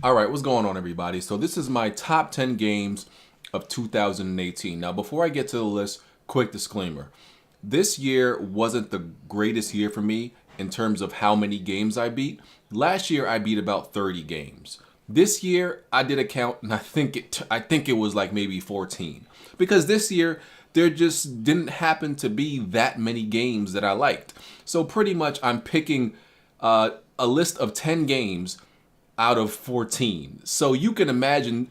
All right, what's going on, everybody? So this is my top 10 games of 2018. Now, before I get to the list, quick disclaimer. This year wasn't the greatest year for me in terms of how many games I beat. Last year I beat about 30 games. This year I did a count and I think it was like maybe 14. Because this year there just didn't happen to be that many games that I liked. So pretty much I'm picking a list of 10 games out of 14. So you can imagine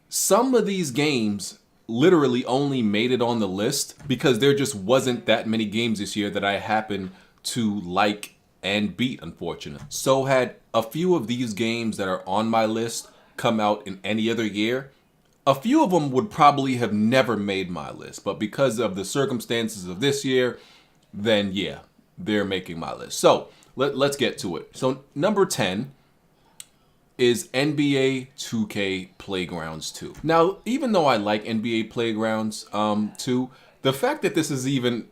some of these games literally only made it on the list because there just wasn't that many games this year that I happened to like and beat, unfortunately. So had a few of these games that are on my list come out in any other year, a few of them would probably have never made my list. But because of the circumstances of this year, then yeah, they're making my list. So let's get to it. So number 10 is NBA 2K Playgrounds 2. Now, even though I like NBA Playgrounds 2, the fact that this has even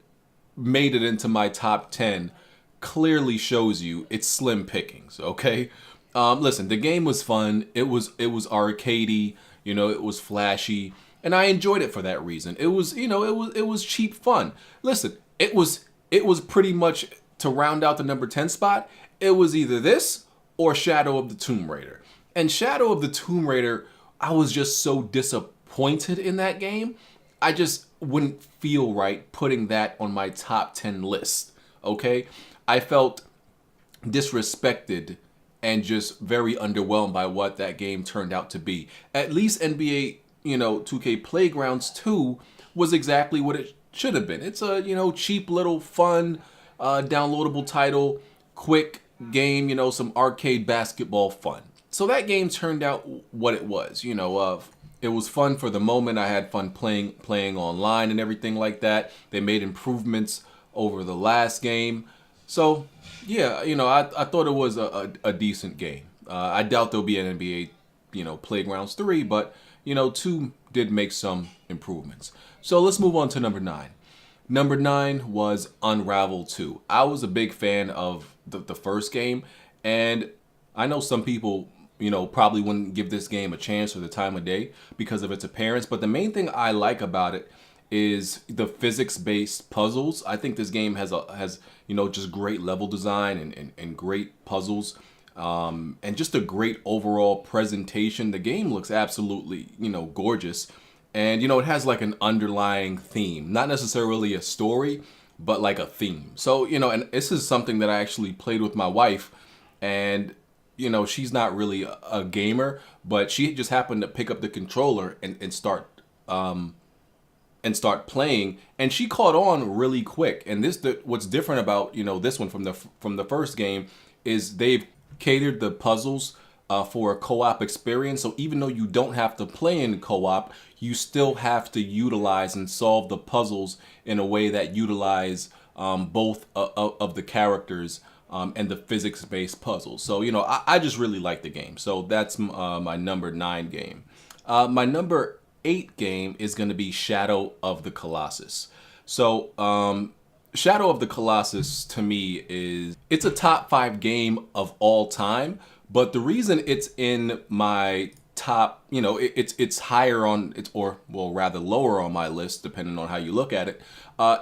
made it into my top 10 clearly shows you it's slim pickings, okay? Listen, the game was fun. It was arcadey, it was flashy, and I enjoyed it for that reason. It was, it was cheap fun. Listen, it was pretty much, to round out the number 10 spot, it was either this or Shadow of the Tomb Raider. And Shadow of the Tomb Raider, I was just so disappointed in that game. I just wouldn't feel right putting that on my top 10 list, okay? I felt disrespected and just very underwhelmed by what that game turned out to be. At least NBA, 2K Playgrounds 2 was exactly what it should have been. It's a, cheap little fun, downloadable title, quick game, some arcade basketball fun. So that game turned out what it was. It was fun for the moment. I had fun playing online and everything like that. They made improvements over the last game. So yeah, I thought it was a decent game. I doubt there'll be an NBA, Playgrounds 3, but 2 did make some improvements. So let's move on to number 9. Number 9 was Unravel 2. I was a big fan of the first game, and I know some people, probably wouldn't give this game a chance or the time of day because of its appearance, but the main thing I like about it is the physics-based puzzles. I think this game has just great level design and great puzzles, and just a great overall presentation. The game looks absolutely, gorgeous. And, it has like an underlying theme, not necessarily a story, but like a theme. So, and this is something that I actually played with my wife, and, she's not really a gamer, but she just happened to pick up the controller and start playing, and she caught on really quick. And what's different about, this one from the first game is they've catered the puzzles for a co-op experience. So even though you don't have to play in co-op, you still have to utilize and solve the puzzles in a way that utilize both of the characters and the physics-based puzzles. So, I just really like the game. So that's my number 9 game. My number 8 game is going to be Shadow of the Colossus. So, Shadow of the Colossus to me it's a top 5 game of all time. But the reason it's in my top, it's higher on it, or well, rather lower on my list, depending on how you look at it,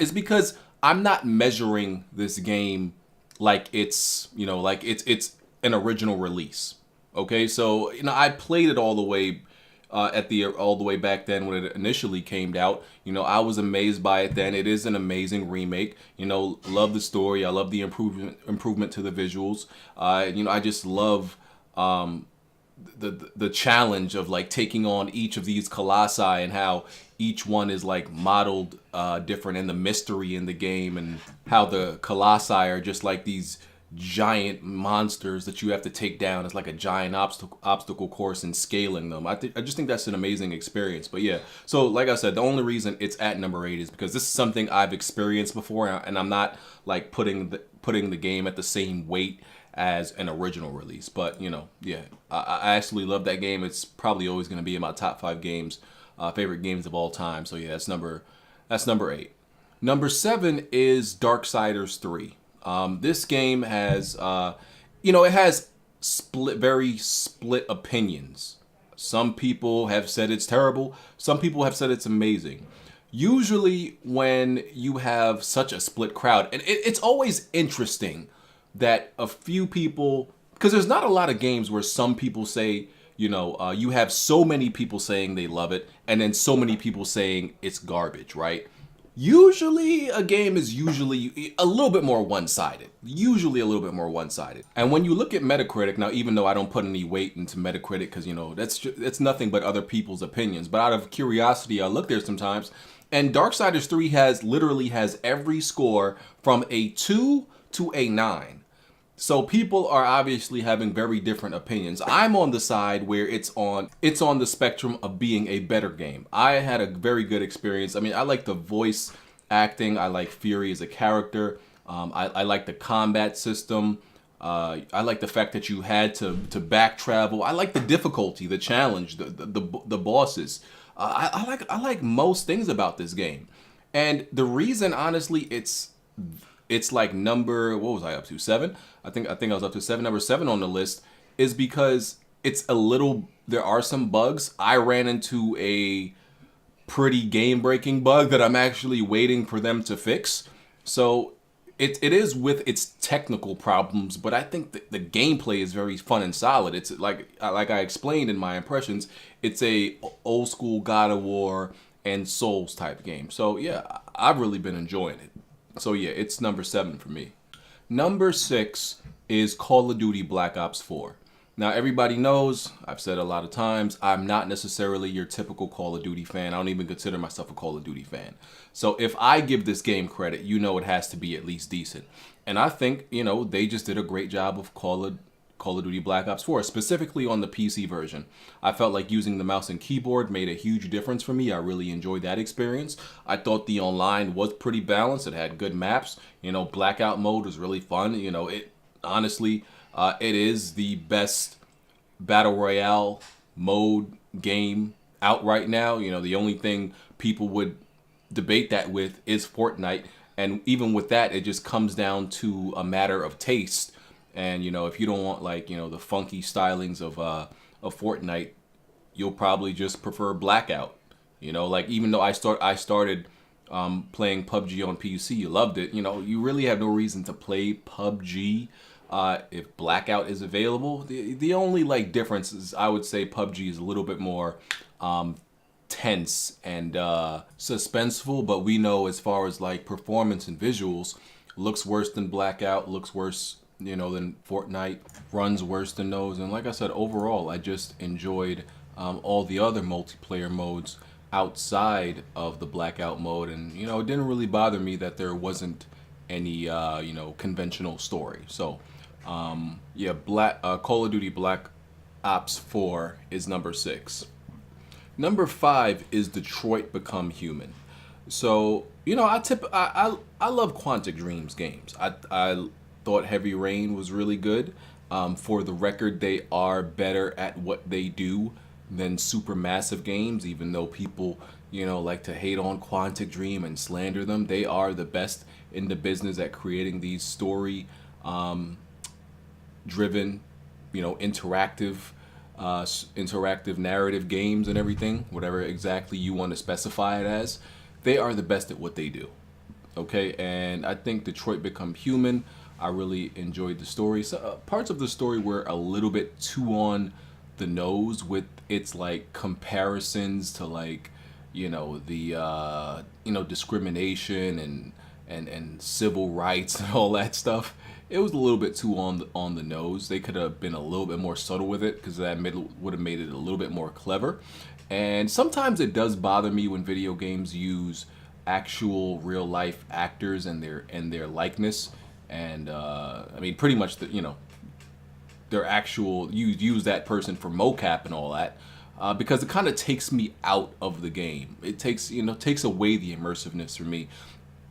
is because I'm not measuring this game like it's it's an original release. Okay, so I played it all the way all the way back then when it initially came out. I was amazed by it then. It is an amazing remake. Love the story. I love the improvement to the visuals. I just love the challenge of like taking on each of these colossi and how each one is like modeled different, and the mystery in the game, and how the colossi are just like these giant monsters that you have to take down. It's like a giant obstacle course and scaling them. I just think that's an amazing experience. But yeah, so like I said, the only reason it's at number 8 is because this is something I've experienced before, and I'm not like putting the game at the same weight as an original release. But yeah, I actually love that game. It's probably always going to be in my top 5 games, favorite games of all time. So yeah, that's number 8. Number 7 is Darksiders 3. This game has, it has very split opinions. Some people have said it's terrible. Some people have said it's amazing. Usually, when you have such a split crowd, and it's always interesting that a few people, because there's not a lot of games where some people say, you have so many people saying they love it, and then so many people saying it's garbage, right? Usually a game is usually a little bit more one-sided. Usually a little bit more one-sided. And when you look at Metacritic, now even though I don't put any weight into Metacritic because that's nothing but other people's opinions, but out of curiosity I look there sometimes, and Darksiders 3 literally has every score from a 2 to a 9. So people are obviously having very different opinions. I'm on the side where it's on the spectrum of being a better game. I had a very good experience. I mean, I like the voice acting. I like Fury as a character. I like the combat system. I like the fact that you had to back travel. I like the difficulty, the challenge, the bosses. I like most things about this game. And the reason, honestly, it's like number, what was I up to? 7? I think I was up to 7. Number 7 on the list is because there are some bugs. I ran into a pretty game-breaking bug that I'm actually waiting for them to fix. So it is with its technical problems, but I think the gameplay is very fun and solid. It's like I explained in my impressions, it's a old school God of War and Souls type game. So yeah, I've really been enjoying it. So yeah, it's number 7 for me. Number 6 is Call of Duty Black Ops 4. Now everybody knows, I've said a lot of times, I'm not necessarily your typical Call of Duty fan. I don't even consider myself a Call of Duty fan. So if I give this game credit, it has to be at least decent. And I think, they just did a great job of Call of Duty Black Ops 4, specifically on the PC version. I felt like using the mouse and keyboard made a huge difference for me. I really enjoyed that experience. I thought the online was pretty balanced. It had good maps. Blackout mode was really fun. It is the best battle royale mode game out right now. The only thing people would debate that with is Fortnite. And even with that, it just comes down to a matter of taste. And, if you don't want the funky stylings of Fortnite, you'll probably just prefer Blackout. Even though I started playing PUBG on PC, you loved it. You really have no reason to play PUBG if Blackout is available. The only difference is I would say PUBG is a little bit more tense and suspenseful, but we know as far as performance and visuals, looks worse than Blackout, looks worse than Fortnite, runs worse than those. And like I said, overall, I just enjoyed all the other multiplayer modes outside of the Blackout mode. And, it didn't really bother me that there wasn't any, conventional story. So, Call of Duty Black Ops 4 is number 6. Number 5 is Detroit Become Human. So, I love Quantic Dreams games. I thought Heavy Rain was really good. For the record, they are better at what they do than Supermassive Games, even though people, like to hate on Quantic Dream and slander them. They are the best in the business at creating these story driven, interactive narrative games and everything, whatever exactly you want to specify it as. They are the best at what they do. Okay, and I think Detroit Become Human, I really enjoyed the story. So, parts of the story were a little bit too on the nose with its comparisons to discrimination and civil rights and all that stuff. It was a little bit too on the nose. They could have been a little bit more subtle with it because that would have made it a little bit more clever. And sometimes it does bother me when video games use actual real life actors and their likeness. And pretty much their actual, you use that person for mocap and all that, because it kind of takes me out of the game. It takes away the immersiveness for me,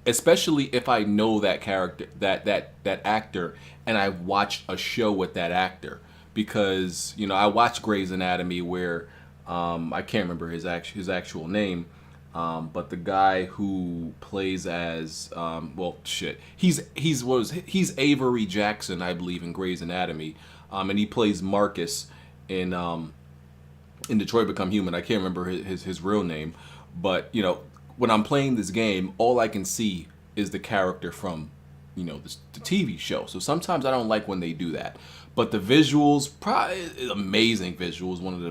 especially if I know that character, that actor, and I've watched a show with that actor. Because I watched Grey's Anatomy, where I can't remember his actual name. But the guy who plays as he's Avery Jackson, I believe, in Grey's Anatomy. and he plays Marcus in Detroit Become Human. I can't remember his real name, but when I'm playing this game, all I can see is the character from the TV show. So sometimes I don't like when they do that. But the visuals, probably amazing visuals. One of the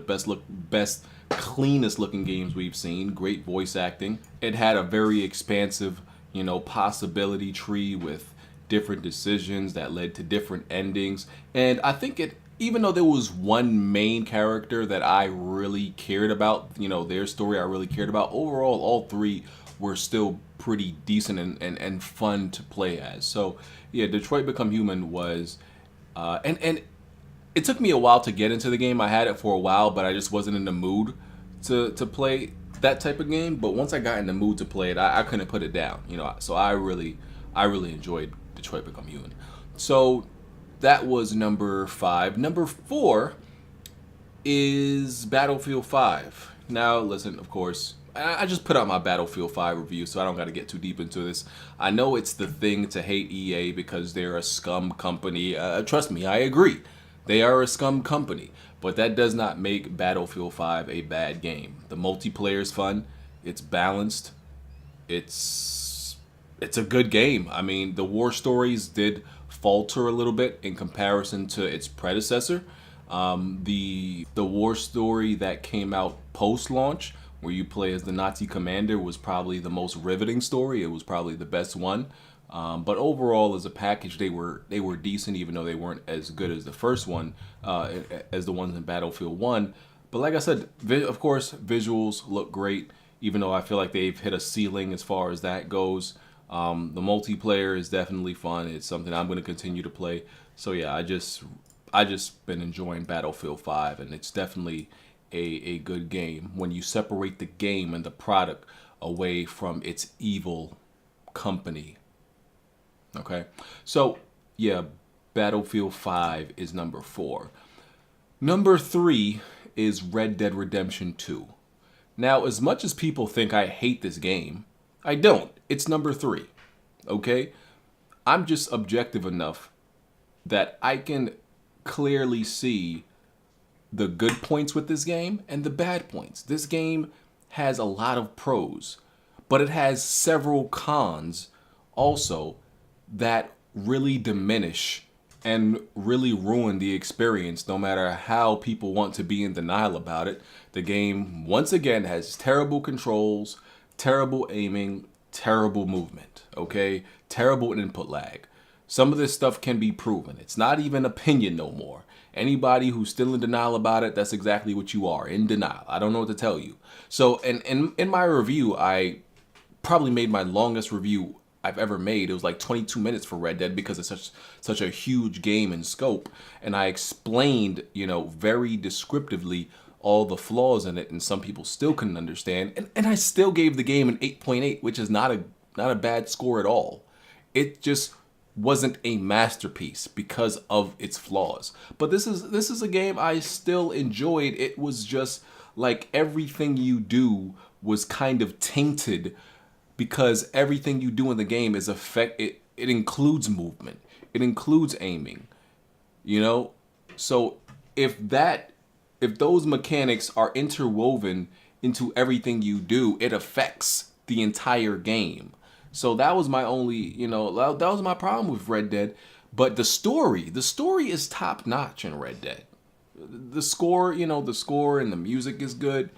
best, cleanest looking games we've seen. Great voice acting. It had a very expansive, possibility tree with different decisions that led to different endings. And I think even though there was one main character that I really cared about, their story I really cared about, overall, all three were still pretty decent and fun to play as. So yeah, Detroit Become Human was, and it took me a while to get into the game. I had it for a while, but I just wasn't in the mood to play that type of game. But once I got in the mood to play it, I couldn't put it down. So I really enjoyed Detroit Become Human. So that was number 5. Number 4 is Battlefield 5. Now, listen, of course, I just put out my Battlefield 5 review, so I don't got to get too deep into this. I know it's the thing to hate EA because they're a scum company. Trust me, I agree. They are a scum company, but that does not make Battlefield 5 a bad game. The multiplayer is fun. It's balanced. It's a good game. I mean, the war stories did falter a little bit in comparison to its predecessor. The war story that came out post-launch, where you play as the Nazi commander, was probably the most riveting story. It was probably the best one. But overall, as a package, they were decent, even though they weren't as good as the first one, as the ones in Battlefield 1. But like I said, of course, visuals look great, even though I feel like they've hit a ceiling as far as that goes. The multiplayer is definitely fun. It's something I'm going to continue to play. So yeah, I just been enjoying Battlefield 5, and it's definitely a good game when you separate the game and the product away from its evil company. Okay, so yeah, Battlefield 5 is number 4. Number 3 is Red Dead Redemption 2. Now, as much as people think I hate this game, I don't. It's number 3. Okay? I'm just objective enough that I can clearly see the good points with this game and the bad points. This game has a lot of pros, but it has several cons also that really diminish and really ruin the experience no matter how people want to be in denial about it. The game, once again, has terrible controls, terrible aiming, terrible movement, okay? Terrible input lag. Some of this stuff can be proven. It's not even opinion no more. Anybody who's still in denial about it, that's exactly what you are, in denial. I don't know what to tell you. So in my review, I probably made my longest review I've ever made. It was like 22 minutes for Red Dead because it's such a huge game in scope. And I explained, very descriptively all the flaws in it, and some people still couldn't understand. And I still gave the game an 8.8, which is not a bad score at all. It just wasn't a masterpiece because of its flaws. But this is a game I still enjoyed. It was just like everything you do was kind of tainted because everything you do in the game is it includes movement. It includes aiming. So if those mechanics are interwoven into everything you do, it affects the entire game. So that was my only, that was my problem with Red Dead. But the story is top notch in Red Dead. The score and the music is good.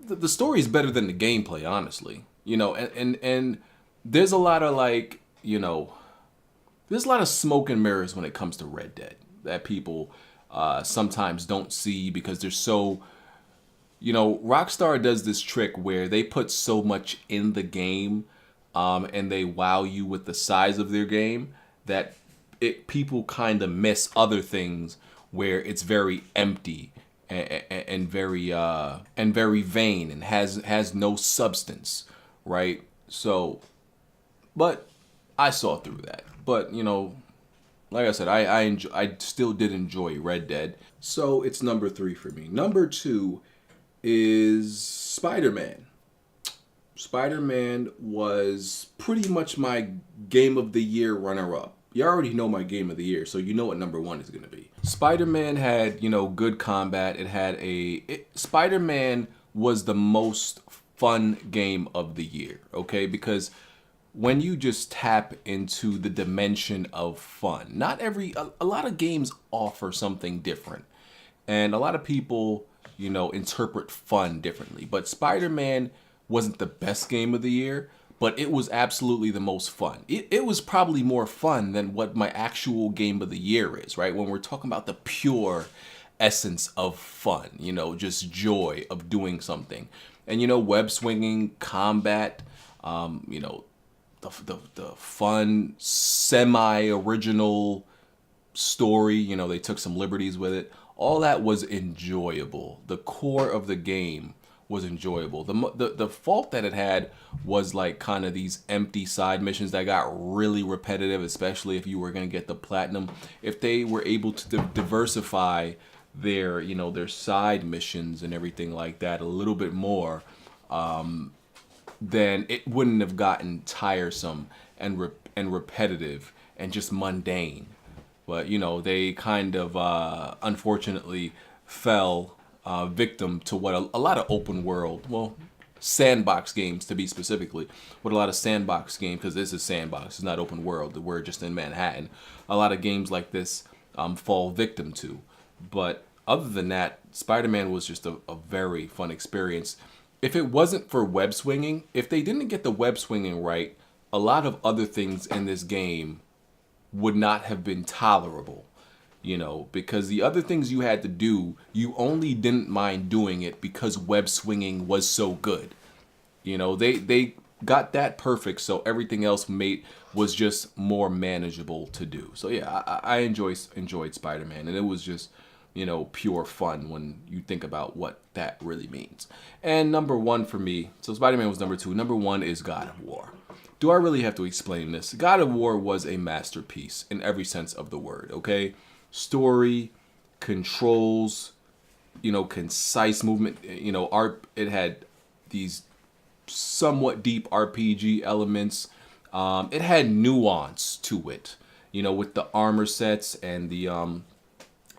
The story is better than the gameplay, honestly. And there's a lot of there's a lot of smoke and mirrors when it comes to Red Dead that people sometimes don't see because they're so, Rockstar does this trick where they put so much in the game and they wow you with the size of their game that people kind of miss other things where it's very empty and very vain and has no substance, right? So, but I saw through that. But like I said, I still did enjoy Red Dead. So it's number 3 for me. Number 2 is Spider-Man. Spider-Man was pretty much my Game of the Year runner-up. you already know my game of the year, so you know what number one is going to be. Spider-Man had, good combat. Spider-Man was the most fun game of the year, okay? Because when you just tap into the dimension of fun, a lot of games offer something different. And a lot of people, interpret fun differently. But Spider-Man wasn't the best game of the year, but it was absolutely the most fun. It was probably more fun than what my actual game of the year is, right? When we're talking about the pure essence of fun, just joy of doing something. And, web swinging, combat, the fun, semi-original story, they took some liberties with it. All that was enjoyable. The core of the game was enjoyable. The fault that it had was like kind of these empty side missions that got really repetitive, especially if you were going to get the platinum. If they were able to diversify their side missions and everything like that a little bit more, then it wouldn't have gotten tiresome and repetitive and just mundane. But, they kind of, unfortunately, fell victim to what a lot of open world, sandbox games to be specifically, what a lot of sandbox games, because this is sandbox, it's not open world, we're just in Manhattan. A lot of games like this fall victim to. But other than that, Spider-Man was just a very fun experience. If it wasn't for web swinging, if they didn't get the web swinging right, a lot of other things in this game would not have been tolerable, because the other things you had to do, you only didn't mind doing it because web swinging was so good. They got that perfect, so everything else was just more manageable to do. So yeah, I enjoyed Spider-Man, and it was just, pure fun when you think about what that really means. And number one for me, so Spider-Man was number two. Number one is God of War. Do I really have to explain this? God of War was a masterpiece in every sense of the word, okay? Story, controls, concise movement, it had these somewhat deep RPG elements. It had nuance to it, with the armor sets and the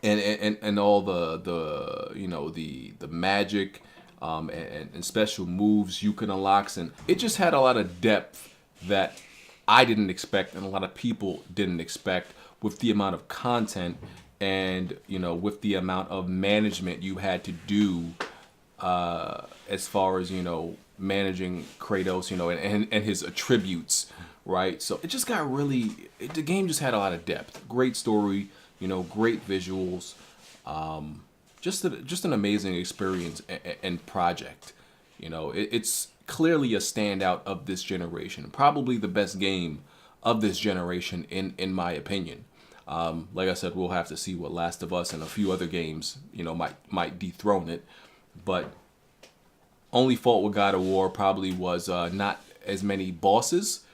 and all the magic and special moves you can unlock, and it just had a lot of depth that I didn't expect and a lot of people didn't expect, with the amount of content and with the amount of management you had to do as far as managing Kratos, and his attributes, right? So it just got the game just had a lot of depth, great story, great visuals, just an amazing experience and project. It's clearly a standout of this generation, probably the best game of this generation in my opinion. Like I said, we'll have to see what Last of Us and a few other games might dethrone it, but only fault with God of War probably was not as many bosses.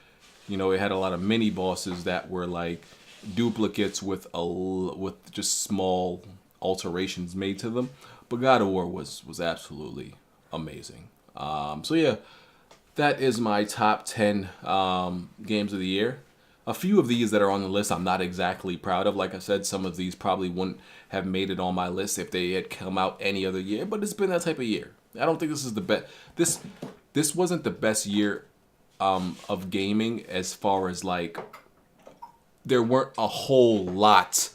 It had a lot of mini bosses that were like duplicates with just small alterations made to them. But God of War was absolutely amazing. So yeah, that is my top 10 games of the year. A few of these that are on the list I'm not exactly proud of. Like I said, some of these probably wouldn't have made it on my list if they had come out any other year, but it's been that type of year. I don't think this is the best. This wasn't the best year of gaming, as far as like there weren't a whole lot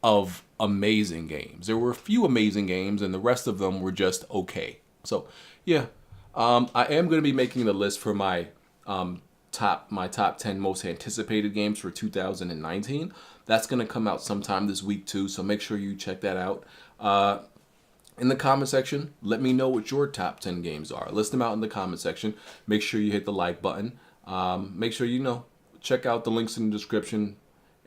of amazing games. There were a few amazing games, and the rest of them were just okay. So yeah, I am going to be making the list for my top 10 most anticipated games for 2019. That's going to come out sometime this week too, so make sure you check that out. In the comment section, let me know what your top 10 games are. List them out in the comment section. Make sure you hit the like button. Make sure check out the links in the description,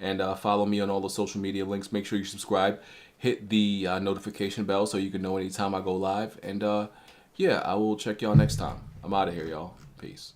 and follow me on all the social media links. Make sure you subscribe. Hit the notification bell so you can know anytime I go live. And yeah, I will check y'all next time. I'm out of here, y'all. Peace.